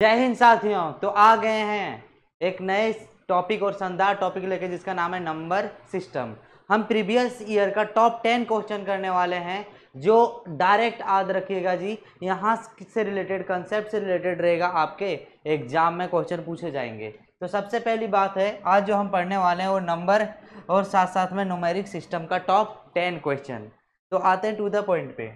जय हिंद साथियों। तो आ गए हैं एक नए टॉपिक और शानदार टॉपिक लेके जिसका नाम है नंबर सिस्टम। हम प्रीवियस ईयर का टॉप 10 क्वेश्चन करने वाले हैं जो डायरेक्ट याद रखिएगा जी, यहाँ से रिलेटेड कंसेप्ट से रिलेटेड रहेगा, आपके एग्जाम में क्वेश्चन पूछे जाएंगे। तो सबसे पहली बात है, आज जो हम पढ़ने वाले हैं वो नंबर और साथ साथ में न्यूमेरिक सिस्टम का टॉप 10 क्वेश्चन। तो आते हैं टू द पॉइंट पे।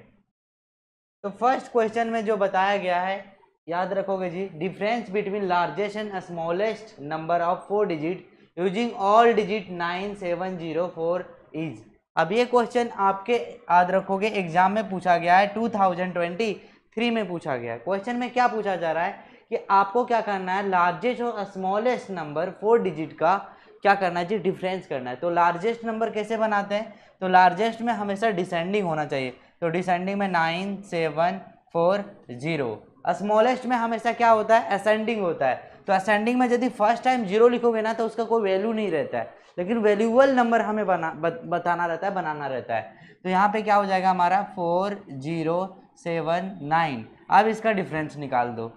तो फर्स्ट क्वेश्चन में जो बताया गया है, याद रखोगे जी, difference between largest and smallest number of 4 digit using all digit 9704 is. अब ये क्वेश्चन आपके याद रखोगे एग्जाम में पूछा गया है, 2023 में पूछा गया है। क्वेश्चन में क्या पूछा जा रहा है कि आपको क्या करना है, लार्जेस्ट और स्मॉलेस्ट नंबर 4 डिजिट का क्या करना है जी, डिफरेंस करना है। तो लार्जेस्ट नंबर कैसे बनाते हैं, तो लार्जेस्ट में हमेशा डिसेंडिंग होना चाहिए, तो डिसेंडिंग में 9740। स्मॉलेस्ट में हमेशा क्या होता है, असेंडिंग होता है। तो असेंडिंग में यदि फर्स्ट टाइम 0 लिखोगे ना तो उसका कोई वैल्यू नहीं रहता है, लेकिन वैल्यूबल नंबर हमें बताना रहता है, बनाना रहता है। तो यहाँ पे क्या हो जाएगा हमारा 4079। अब इसका डिफरेंस निकाल दो,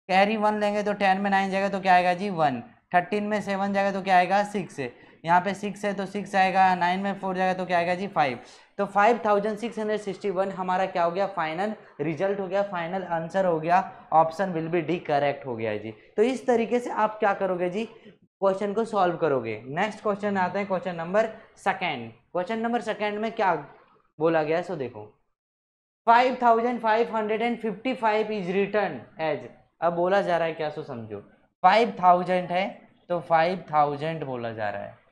कैरी 1 लेंगे तो 10 में 9 जाएगा तो क्या आएगा जी 1, 13 में 7 जाएगा तो क्या आएगा 6 है, यहाँ पे 6 है तो 6 आएगा, 9 में 4 जाएगा तो क्या आएगा जी 5। तो 5661 हमारा क्या हो गया, फाइनल रिजल्ट हो गया, फाइनल आंसर हो गया, option will be D correct हो गया जी। तो इस तरीके से आप क्या करोगे जी, क्वेश्चन को सॉल्व करोगे। नेक्स्ट क्वेश्चन आते हैं question number second. Question number second में क्या बोला गया है, सो देखो 5555 इज रिटर्न एज। अब बोला जा रहा है क्या, सो समझो 5000 है तो 5000 बोला जा रहा है।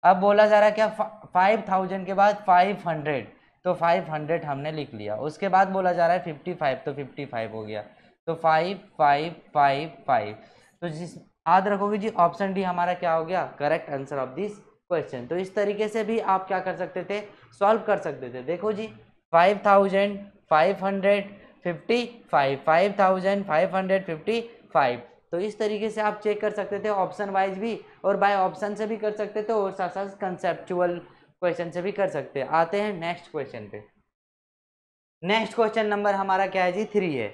अब बोला जा रहा है क्या, 5000 के बाद 500, तो 500 हमने लिख लिया। उसके बाद बोला जा रहा है 55 तो 55 हो गया, तो 5555। तो जिस याद रखोगे जी, ऑप्शन डी हमारा क्या हो गया, correct answer of this question. तो इस तरीके से भी आप क्या कर सकते थे, सॉल्व कर सकते थे। देखो जी 5555, 5555, तो इस तरीके से आप चेक कर सकते थे, ऑप्शन वाइज भी और बाय ऑप्शन से भी कर सकते थे, और साथ साथ कंसेप्चुअल क्वेश्चन से भी कर सकते हैं। आते हैं नेक्स्ट क्वेश्चन पे। नेक्स्ट क्वेश्चन नंबर हमारा क्या है जी, 3 है।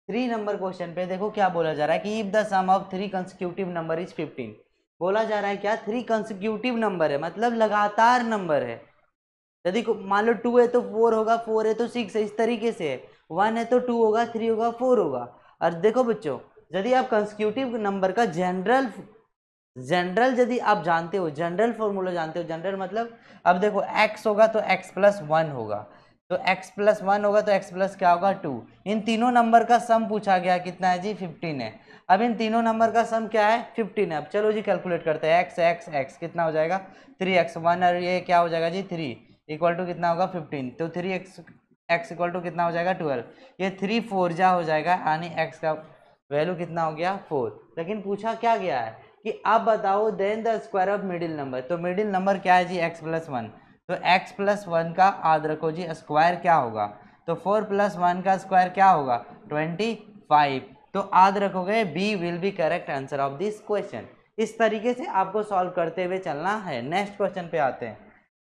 3 नंबर क्वेश्चन पे देखो क्या बोला जा रहा है कि if the sum of 3 consecutive number is 15। बोला जा रहा है क्या, 3 कंसेक्यूटिव नंबर है, मतलब लगातार नंबर है। यदि मान लो 2 है तो 4 होगा, 4 है तो 6 है, इस तरीके से है। 1 है तो 2 होगा, 3 होगा, 4 होगा। और देखो बच्चों, यदि आप कंसेक्यूटिव नंबर का जनरल यदि आप जानते हो, जनरल फॉर्मूला जानते हो, जनरल मतलब अब देखो x होगा तो x प्लस 1 होगा, तो x प्लस 1 होगा तो x प्लस क्या होगा 2। इन तीनों नंबर का सम पूछा गया, कितना है जी 15 है। अब इन तीनों नंबर का सम क्या है 15 है। अब चलो जी कैलकुलेट करते हैं, x x x कितना हो जाएगा 3x, 1 और ये क्या हो जाएगा जी 3 इक्वल टू कितना होगा 15, तो 3x x इक्वल टू कितना हो जाएगा 12, ये 3 4 जा हो जाएगा, यानी x का वैल्यू कितना हो गया 4। लेकिन पूछा क्या गया है कि आप बताओ then the square of middle number. तो मिडिल नंबर क्या है जी x प्लस 1, तो x प्लस 1 का याद रखो जी स्क्वायर क्या होगा, तो 4 प्लस 1 का स्क्वायर क्या होगा 25। तो याद रखोगे B will be correct answer of this question. इस तरीके से आपको सॉल्व करते हुए चलना है। नेक्स्ट क्वेश्चन पे आते हैं।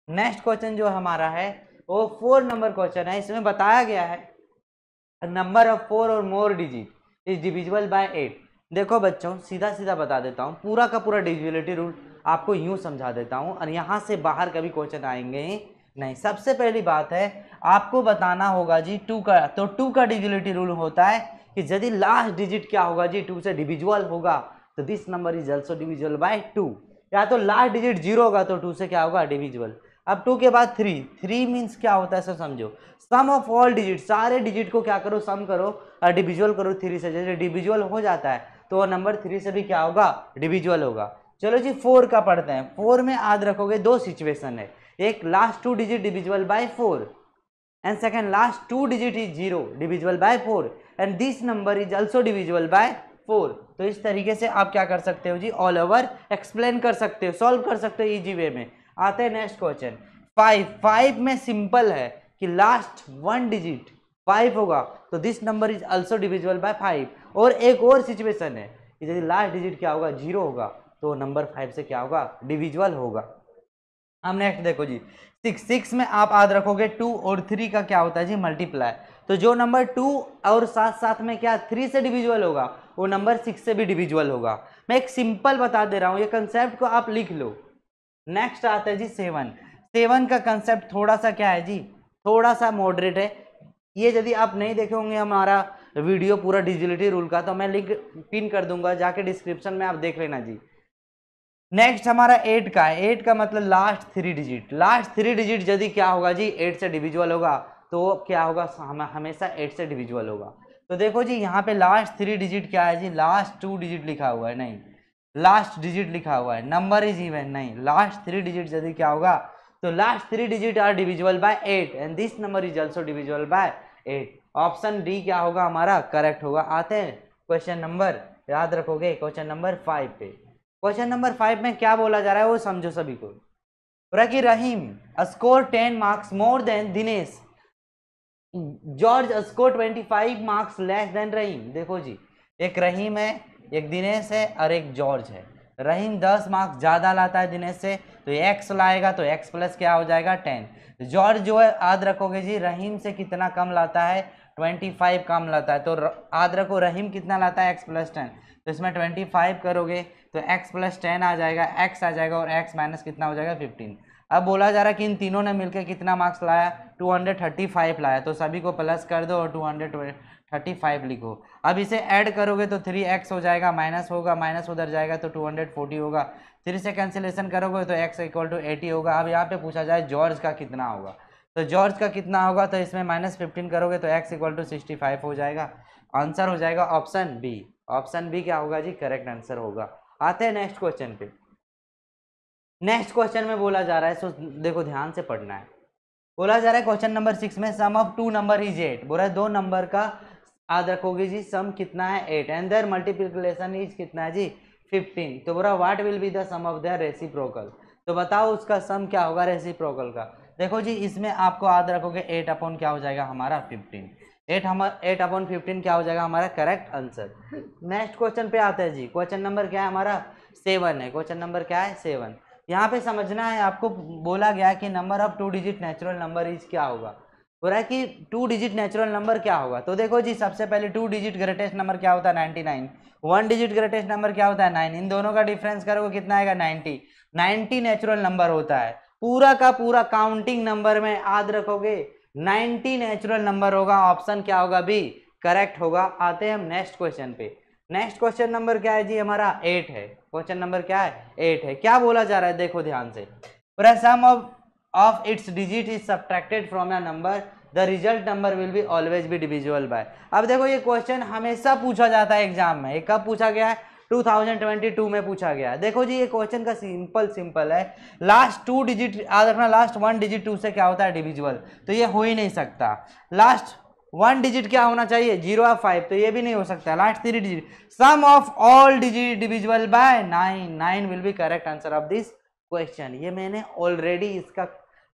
नेक्स्ट क्वेश्चन जो हमारा है वो 4 नंबर क्वेश्चन है। इसमें बताया गया है नंबर ऑफ 4 और मोर डिजिट इज डिविजिबल बाय 8। देखो बच्चों, सीधा सीधा बता देता हूँ, पूरा का पूरा डिविजिबिलिटी रूल आपको यूं समझा देता हूँ, और यहाँ से बाहर कभी क्वेश्चन आएंगे ही नहीं। सबसे पहली बात है, आपको बताना होगा जी 2 का, तो 2 का डिविजिबिलिटी रूल होता है कि यदि लास्ट डिजिट क्या होगा जी 2 से डिविजिबल होगा तो this number is also divisible by 2, या तो लास्ट डिजिट 0 होगा तो 2 से क्या होगा डिविजिबल। अब 2 के बाद 3 मीन्स क्या होता है, सब समझो, सम ऑफ ऑल डिजिट, सारे डिजिट को क्या करो सम करो और डिविजुअल करो 3 से। जैसे डिविजुअल हो जाता है तो वो नंबर 3 से भी क्या होगा डिविजुअल होगा। चलो जी 4 का पढ़ते हैं। 4 में याद रखोगे 2 सिचुएशन है, एक last 2 digit divisible bye 4 and second last 2 digit is 0 divisible by 4 and this number is also divisible bye 4। तो इस तरीके से आप क्या कर सकते हो जी, ऑल ओवर एक्सप्लेन कर सकते हो, सॉल्व कर सकते हो इजी वे में। आते हैं नेक्स्ट क्वेश्चन। 5 में सिंपल है कि लास्ट 1 डिजिट 5 होगा तो this number is also divisible bye 5। और एक और सिचुएशन है कि यदि लास्ट डिजिट क्या होगा 0 होगा तो नंबर 5 से क्या होगा डिविजिबल होगा। हम नेक्स्ट देखो जी 6 में आप याद रखोगे 2 और 3 का क्या होता है जी मल्टीप्लाई। तो जो नंबर 2 और साथ साथ में क्या 3 से डिविजिबल होगा वो नंबर 6 से भी डिविजिबल होगा। मैं एक सिंपल बता दे रहा हूं, ये कंसेप्ट को आप लिख लो। नेक्स्ट आता है जी 7। 7 का कंसेप्ट थोड़ा सा क्या है जी, थोड़ा सा मॉडरेट है। ये यदि आप नहीं देखे होंगे हमारा वीडियो पूरा डिजिटलिटी रूल का, तो मैं लिंक पिन कर दूंगा, जाके डिस्क्रिप्शन में आप देख लेना जी। नेक्स्ट हमारा 8 का है। 8 का मतलब लास्ट 3 डिजिट। लास्ट 3 डिजिट यदि क्या होगा जी 8 से डिविजिबल होगा तो क्या होगा, हमेशा 8 से डिविजिबल होगा। तो देखो जी यहाँ पे लास्ट 3 डिजिट क्या है जी, लास्ट 2 डिजिट लिखा हुआ है, नहीं लास्ट डिजिट लिखा हुआ है, नंबर इज इवन, नहीं लास्ट 3 डिजिट यदि क्या होगा, तो last 3 digit are divisible by 8 and this number is also divisible by 8। Option D क्या होगा हमारा करेक्ट होगा। आते हैं क्वेश्चन नंबर, याद रखोगे क्वेश्चन नंबर 5 पे। क्वेश्चन नंबर 5 में क्या बोला जा रहा है वो समझो सभी को। कि Rahim score 10 marks more than Dinesh, George score 25 marks less than Rahim. देखो जी एक रहीम है, एक दिनेश है और एक जॉर्ज है। रहीम 10 मार्क्स ज़्यादा लाता है दिनेश से, तो x लाएगा तो x प्लस क्या हो जाएगा 10। जॉर्ज जो है याद रखोगे जी रहीम से कितना कम लाता है, 25 कम लाता है। तो याद रखो रहीम कितना लाता है x प्लस 10, तो इसमें 25 करोगे तो x प्लस 10 आ जाएगा, x आ जाएगा और x माइनस कितना हो जाएगा 15। अब बोला जा रहा है कि इन तीनों ने मिलकर कितना मार्क्स लाया, 235 लाया, तो सभी को प्लस कर दो और 235 लिखो। अब इसे ऐड करोगे तो 3x हो जाएगा, माइनस होगा, माइनस उधर जाएगा तो 240 होगा, 3 से कैंसिलेशन करोगे तो x इक्वल टू 80 होगा। अब यहाँ पे पूछा जाए जॉर्ज का कितना होगा, तो जॉर्ज का कितना होगा, तो इसमें -15 करोगे तो x इक्वल टू 65 हो जाएगा। आंसर हो जाएगा ऑप्शन बी। ऑप्शन बी क्या होगा जी करेक्ट आंसर होगा। आते हैं नेक्स्ट क्वेश्चन पे। नेक्स्ट क्वेश्चन में बोला जा रहा है, सो देखो ध्यान से पढ़ना है। बोला जा रहा है क्वेश्चन नंबर 6 में सम ऑफ 2 नंबर इज 8। बोला है 2 नंबर का याद रखोगे जी सम कितना है 8 एंड देयर मल्टीप्लिकेशन इज कितना है जी 15। तो बोला what will be the sum of their reciprocal. तो बताओ उसका सम क्या होगा रेसिप्रोकल का। देखो जी इसमें आपको याद रखोगे 8 अपॉन क्या हो जाएगा हमारा 15। 8 अपॉन 15 क्या हो जाएगा हमारा करेक्ट आंसर। नेक्स्ट क्वेश्चन पे आते हैं जी। क्वेश्चन नंबर क्या है हमारा 7 है। क्वेश्चन नंबर क्या है 7। यहाँ पे समझना है आपको, बोला गया कि number of 2 digit natural number is क्या होगा। बोला है कि 2 डिजिट नेचुरल नंबर क्या होगा। तो देखो जी सबसे पहले 2 डिजिट ग्रेटेस्ट नंबर क्या होता है 99, 1 डिजिट ग्रेटेस्ट नंबर क्या होता है 9, इन दोनों का डिफरेंस करोगे कितना आएगा 90। 90 नेचुरल नंबर होता है, पूरा का पूरा काउंटिंग नंबर में याद रखोगे 90 नेचुरल नंबर होगा। ऑप्शन क्या होगा बी करेक्ट होगा। आते हैं हम नेक्स्ट क्वेश्चन पे। नेक्स्ट क्वेश्चन नंबर क्या है जी हमारा 8 है। क्वेश्चन नंबर क्या है 8 है। क्या बोला जा रहा है देखो ध्यान से, sum of its digit is subtracted from a number, the result number will be always be divisible by. अब देखो ये क्वेश्चन हमेशा पूछा जाता है एग्जाम में। ये कब पूछा गया है 2022 में पूछा गया। देखो जी ये क्वेश्चन का सिंपल है, लास्ट 2 डिजिट याद रखना, लास्ट 1 डिजिट 2 से क्या होता है डिविजिबल, तो ये हो ही नहीं सकता। लास्ट 1 डिजिट क्या होना चाहिए 0 या 5, तो ये भी नहीं हो सकता। Last 3 digit, sum of all digit divisible by 9, 9 will be correct answer of this question. ये मैंने ऑलरेडी इसका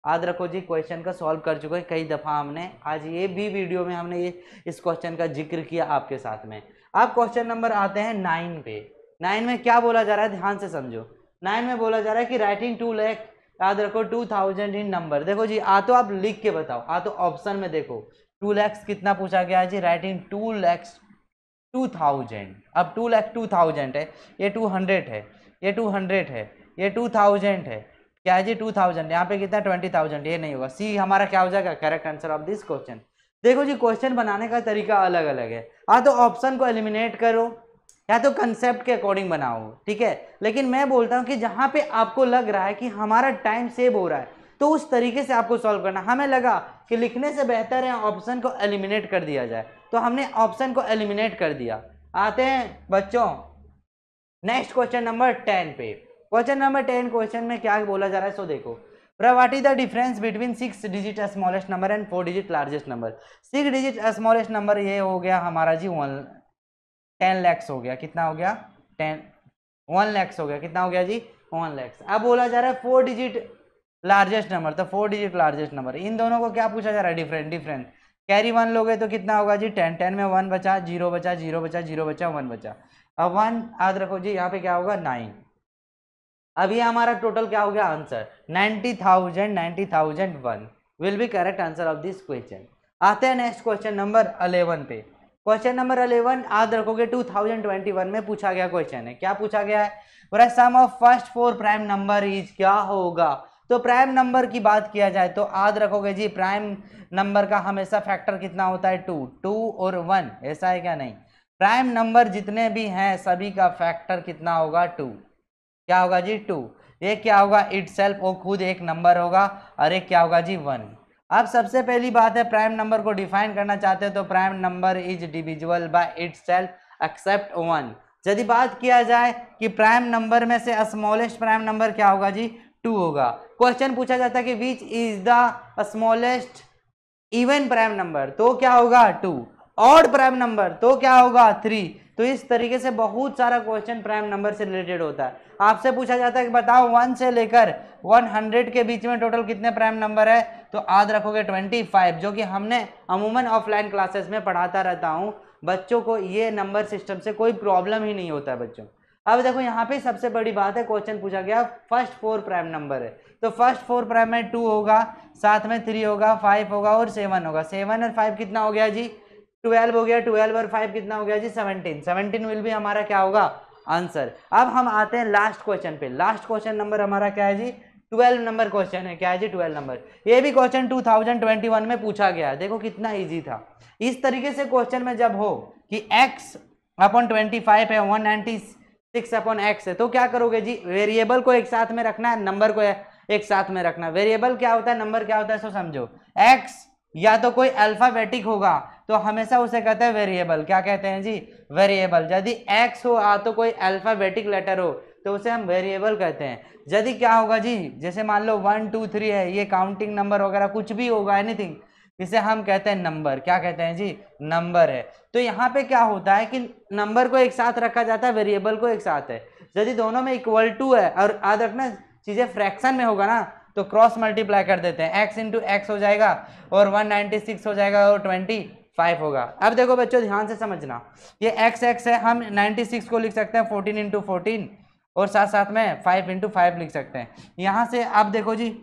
याद रखो जी क्वेश्चन का सॉल्व कर चुके हैं कई दफा हमने, आज ये भी वीडियो में हमने ये इस क्वेश्चन का जिक्र किया आपके साथ में। अब क्वेश्चन नंबर आते हैं 9 पे। 9 में क्या बोला जा रहा है ध्यान से समझो। 9 में बोला जा रहा है कि राइटिंग 2 लाख, याद रखो 2000 इन नंबर। देखो जी आ तो आप लिख के बताओ, आ तो ऑप्शन में देखो 2 लाख कितना पूछा गया है जी, राइटिंग 2 लाख 2000। अब 2 लाख 2000 है, ये 200 है, ये 200 है, ये 2000 है, क्या है जी 2000, यहाँ पे कितना 20,000, ये नहीं होगा। सी हमारा क्या हो जाएगा correct answer of this question. देखो जी क्वेश्चन बनाने का तरीका अलग अलग है, या तो ऑप्शन को एलिमिनेट करो या तो कंसेप्ट के अकॉर्डिंग बनाओ, ठीक है। लेकिन मैं बोलता हूँ कि जहाँ पे आपको लग रहा है कि हमारा टाइम सेव हो रहा है तो उस तरीके से आपको सॉल्व करना। हमें लगा कि लिखने से बेहतर है ऑप्शन को एलिमिनेट कर दिया जाए, तो हमने ऑप्शन को एलिमिनेट कर दिया। आते हैं बच्चों नेक्स्ट क्वेश्चन नंबर 10 पे। क्वेश्चन नंबर 10 क्वेश्चन में क्या बोला जा रहा है सो देखो, what is the difference between 6 digit smallest number and 4 digit largest number. 6 digit smallest number ये हो गया हमारा जी 10 लैक्स हो गया, कितना हो गया 1 लैक्स हो गया, कितना हो गया जी 1 लैक्स। अब बोला जा रहा है 4 डिजिट लार्जेस्ट नंबर, तो 4 डिजिट लार्जेस्ट नंबर, इन दोनों को क्या पूछा जा रहा है डिफरेंट। कैरी 1 लोगे तो कितना होगा जी 10, 10 में 1 बचा, 0 बचा, 0 बचा, 0 बचा, 1 बचा। अब 1 याद रखो जी यहाँ पे क्या होगा 9। अब ये हमारा टोटल क्या हो गया answer 90,000, 90,001 will be correct answer of this question. आते हैं नेक्स्ट क्वेश्चन नंबर 11 पे। क्वेश्चन नंबर 11 याद रखोगे 2021 में पूछा गया क्वेश्चन है। क्या पूछा गया है? Sum of first 4 prime number is क्या होगा? तो प्राइम नंबर की बात किया जाए तो याद रखोगे जी प्राइम नंबर का हमेशा फैक्टर कितना होता है? 2 और 1, ऐसा है क्या? नहीं, प्राइम नंबर जितने भी हैं सभी का फैक्टर कितना होगा? 2। क्या होगा जी? 2। ये क्या होगा? इटसेल्फ, वो खुद एक नंबर होगा, और एक क्या होगा जी? 1। अब सबसे पहली बात है, प्राइम नंबर को डिफाइन करना चाहते हो तो prime number is divisible by itself except 1। यदि बात किया जाए कि प्राइम नंबर में से स्मॉलेस्ट प्राइम नंबर क्या होगा जी? 2 होगा। क्वेश्चन पूछा जाता है कि which is the smallest even prime number, तो क्या होगा? 2। ऑड प्राइम नंबर तो क्या होगा? 3। तो इस तरीके से बहुत सारा क्वेश्चन प्राइम नंबर से रिलेटेड होता है। आपसे पूछा जाता है कि बताओ 1 से लेकर 100 के बीच में टोटल कितने प्राइम नंबर है? तो याद रखोगे 25, जो कि हमने अमूमन ऑफलाइन क्लासेस में पढ़ाता रहता हूं बच्चों को। ये नंबर सिस्टम से कोई प्रॉब्लम ही नहीं होता है बच्चों। अब देखो यहाँ पे सबसे बड़ी बात है, क्वेश्चन पूछा गया फर्स्ट 4 प्राइम नंबर है, तो फर्स्ट 4 प्राइम में 2 होगा, साथ में 3 होगा, 5 होगा और 7 होगा। 7 और 5 कितना हो गया जी? 12 हो गया। 12 और 5 कितना हो गया जी? 17। 17 विल भी हमारा क्या होगा? आंसर। अब हम आते हैं लास्ट क्वेश्चन पे। लास्ट क्वेश्चन नंबर हमारा क्या है जी? 12 नंबर क्वेश्चन है। क्या है जी? 12 नंबर। ये भी क्वेश्चन 2021 में पूछा गया। देखो कितना इजी था। इस तरीके से क्वेश्चन में जब हो कि x अपॉन 25 है, 196 अपॉन x है, तो क्या करोगे जी? वेरिएबल को एक साथ में रखना है, नंबर को एक साथ में रखना। वेरिएबल क्या होता है, नंबर क्या होता है, सो समझो। x या तो कोई अल्फाबेटिक होगा तो हमेशा उसे कहते हैं वेरिएबल। क्या कहते हैं जी? वेरिएबल। यदि x हो या तो कोई अल्फाबेटिक लेटर हो तो उसे हम वेरिएबल कहते हैं। यदि क्या होगा जी, जैसे मान लो 1 2 3 है, ये काउंटिंग नंबर वगैरह कुछ भी होगा, एनीथिंग, इसे हम कहते हैं नंबर। क्या कहते हैं जी? नंबर है। तो यहाँ पे क्या होता है कि नंबर को एक साथ रखा जाता है, वेरिएबल को एक साथ है। यदि दोनों में इक्वल टू है और याद रखना चीजें फ्रैक्शन में होगा ना, तो क्रॉस मल्टीप्लाई कर देते हैं। x इंटू एक्स हो जाएगा और 196 हो जाएगा और 25 होगा। अब देखो बच्चों ध्यान से समझना, ये x है, हम 96 को लिख सकते हैं 14 इंटू 14 और साथ साथ में 5 इंटू 5 लिख सकते हैं। यहाँ से अब देखो जी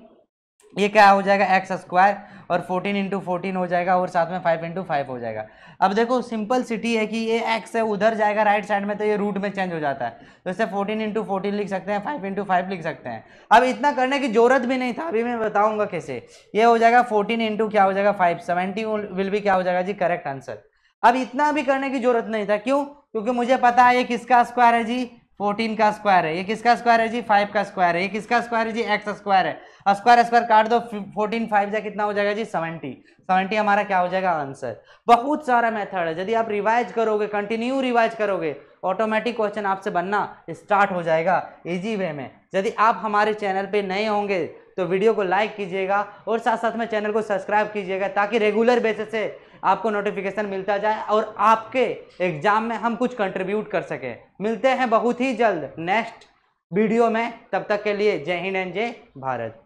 ये क्या हो जाएगा? एक्स स्क्वायर और 14 इंटू 14 हो जाएगा और साथ में 5 इंटू 5 हो जाएगा। अब देखो सिंपल सिटी है कि ये x है, उधर जाएगा राइट साइड में तो ये रूट में चेंज हो जाता है, तो इसे 14 इंटू 14 लिख सकते हैं, 5 इंटू 5 लिख सकते हैं। अब इतना करने की जरूरत भी नहीं था, अभी मैं बताऊंगा कैसे। ये हो जाएगा 14 इंटू क्या हो जाएगा? 5, 70 विल भी क्या हो जाएगा जी? Correct answer. अब इतना भी करने की जरूरत नहीं था, क्यों? क्योंकि मुझे पता है ये किसका स्क्वायर है जी? 14 का स्क्वायर है। ये किसका स्क्वायर है जी? 5 का स्क्वायर है। ये किसका स्क्वायर है जी? एक्स स्क्वायर है। स्क्वायर स्क्वायर काट दो, 14 5 जा कितना हो जाएगा जी? 70। 70 हमारा क्या हो जाएगा? आंसर। बहुत सारा मेथड है, यदि आप रिवाइज करोगे, कंटिन्यू रिवाइज करोगे, ऑटोमेटिक क्वेश्चन आपसे बनना स्टार्ट हो जाएगा इजी वे में। यदि आप हमारे चैनल पे नए होंगे तो वीडियो को लाइक कीजिएगा और साथ साथ में चैनल को सब्सक्राइब कीजिएगा, ताकि रेगुलर बेसिस से आपको नोटिफिकेशन मिलता जाए और आपके एग्जाम में हम कुछ कंट्रीब्यूट कर सके। मिलते हैं बहुत ही जल्द नेक्स्ट वीडियो में, तब तक के लिए जय हिंद एंड जय भारत।